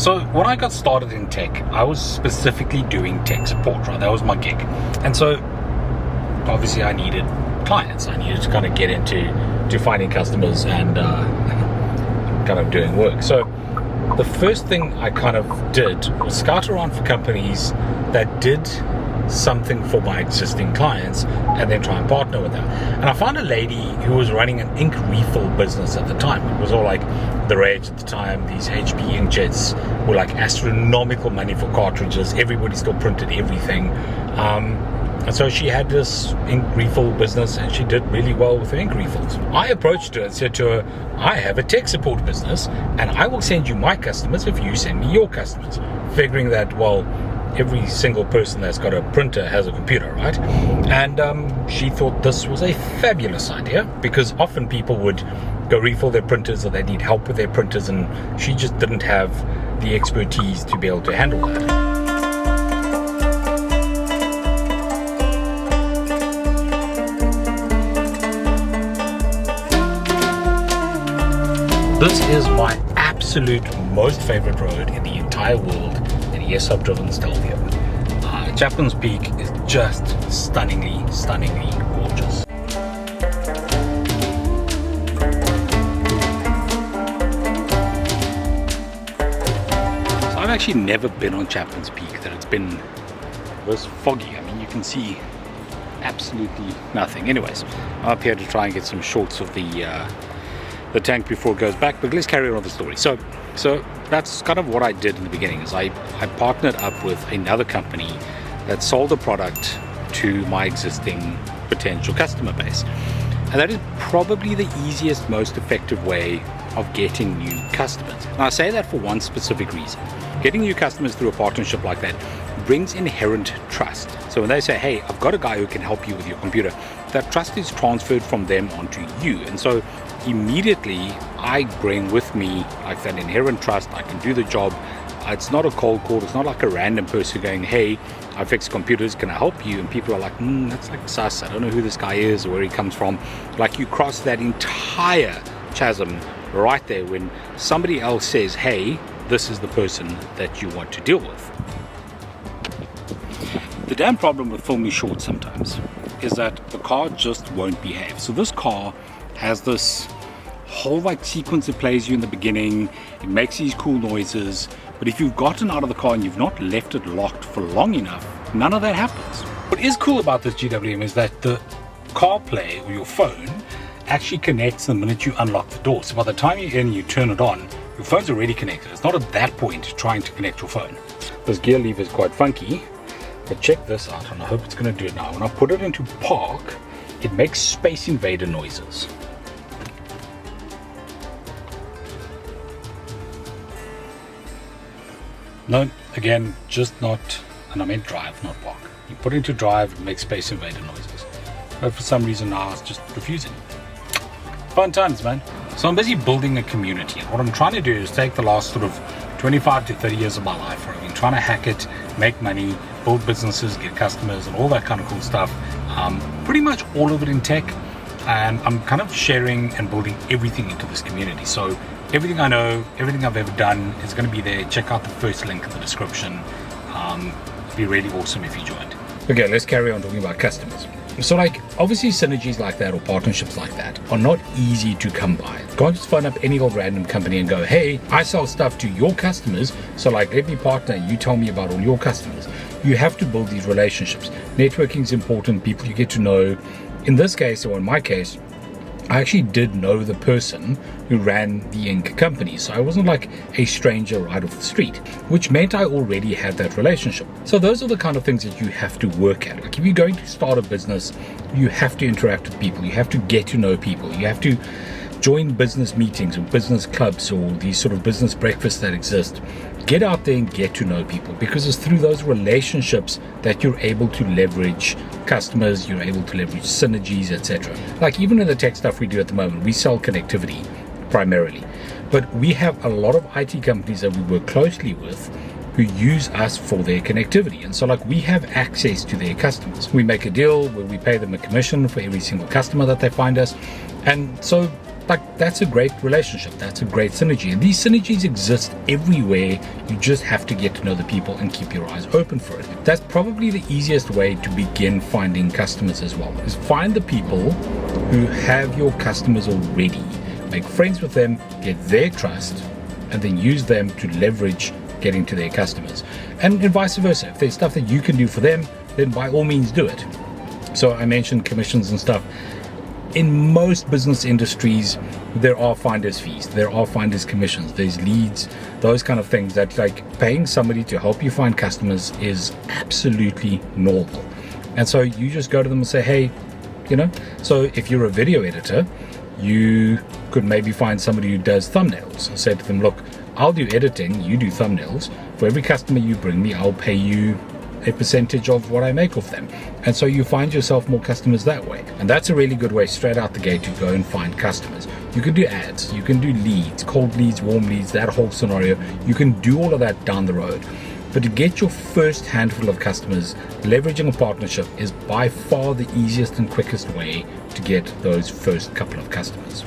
So when I got started in tech, I was specifically doing tech support, right? That was my gig. And so obviously I needed clients. I needed to kind of get into finding customers and kind of doing work. So the first thing I kind of did was scout around for companies that did something for my existing clients and then try and partner with them. And I found a lady who was running an ink refill business at the time. It was all like the rage at the time. These HP inkjets were like astronomical money for cartridges. Everybody still printed everything. And so she had this ink refill business and she did really well with her ink refills. I approached her and said to her, I have a tech support business and I will send you my customers if you send me your customers. Figuring that, well, every single person that's got a printer has a computer, right? And she thought this was a fabulous idea because often people would go refill their printers or they need help with their printers and she just didn't have the expertise to be able to handle that. This is my absolute most favorite road in the entire world, and yes, I've driven still here. Chapman's Peak is just stunningly gorgeous. So I've actually never been on Chapman's Peak that it's been this foggy. I mean, you can see absolutely nothing. Anyways, I'm up here to try and get some shots of the tank before it goes back, but let's carry on with the story. So that's kind of what I did in the beginning is I partnered up with another company that sold a product to my existing potential customer base. And that is probably the easiest, most effective way of getting new customers. And I say that for one specific reason. Getting new customers through a partnership like that brings inherent trust. So when they say, hey, I've got a guy who can help you with your computer, that trust is transferred from them onto you. And so immediately I bring with me like that inherent trust. I can do the job. It's not a cold call. It's not like a random person going, hey, I fix computers, can I help you? And people are like, that's like sus. I don't know who this guy is or where he comes from. Like you cross that entire chasm right there when somebody else says, hey, this is the person that you want to deal with. The damn problem with filming shorts sometimes is that the car just won't behave. So this car has this whole like sequence that plays you in the beginning. It makes these cool noises, but if you've gotten out of the car and you've not left it locked for long enough, none of that happens. What is cool about this GWM is that the CarPlay or your phone actually connects the minute you unlock the door. So by the time you're in and you turn it on, your phone's already connected. It's not at that point trying to connect your phone. This gear lever is quite funky, but check this out, and I hope it's going to do it now. When I put it into park, it makes Space Invader noises. No, again, just not, and I meant drive, not park. You put it into drive, it makes Space Invader noises. But for some reason now it's just refusing. Fun times, man. So I'm busy building a community, and what I'm trying to do is take the last sort of 25 to 30 years of my life where I've been trying to hack it, make money, build businesses, get customers, and all that kind of cool stuff. Pretty much all of it in tech, and I'm kind of sharing and building everything into this community. So everything I know, everything I've ever done is going to be there. Check out the first link in the description. It'd be really awesome if you joined. Okay, let's carry on talking about customers. So like, obviously synergies like that or partnerships like that are not easy to come by. You can't just phone up any old random company and go, hey, I sell stuff to your customers, so like let me partner, you tell me about all your customers. You have to build these relationships. Networking is important, people you get to know. In this case, or in my case, I actually did know the person who ran the ink company, so I wasn't like a stranger right off the street, which meant I already had that relationship. So those are the kind of things that you have to work at. Like if you're going to start a business, you have to interact with people, you have to get to know people, you have to join business meetings or business clubs or these sort of business breakfasts that exist. Get out there and get to know people, because it's through those relationships that you're able to leverage customers, you're able to leverage synergies, etc. Like even in the tech stuff we do at the moment, we sell connectivity primarily, but we have a lot of IT companies that we work closely with who use us for their connectivity. And so like we have access to their customers. We make a deal where we pay them a commission for every single customer that they find us. And so like, that's a great relationship. That's a great synergy. And these synergies exist everywhere. You just have to get to know the people and keep your eyes open for it. That's probably the easiest way to begin finding customers as well, is find the people who have your customers already. Make friends with them, get their trust, and then use them to leverage getting to their customers. And vice versa. If there's stuff that you can do for them, then by all means do it. So I mentioned commissions and stuff. In most business industries, there are finder's fees, there are finder's commissions, there's leads, those kind of things that, like, paying somebody to help you find customers is absolutely normal. And so you just go to them and say, hey, so if you're a video editor, you could maybe find somebody who does thumbnails. Say to them, look, I'll do editing, you do thumbnails. For every customer you bring me, I'll pay you a percentage of what I make of them. And so you find yourself more customers that way. And that's a really good way straight out the gate to go and find customers. You can do ads, you can do leads, cold leads, warm leads, that whole scenario. You can do all of that down the road. But to get your first handful of customers, leveraging a partnership is by far the easiest and quickest way to get those first couple of customers.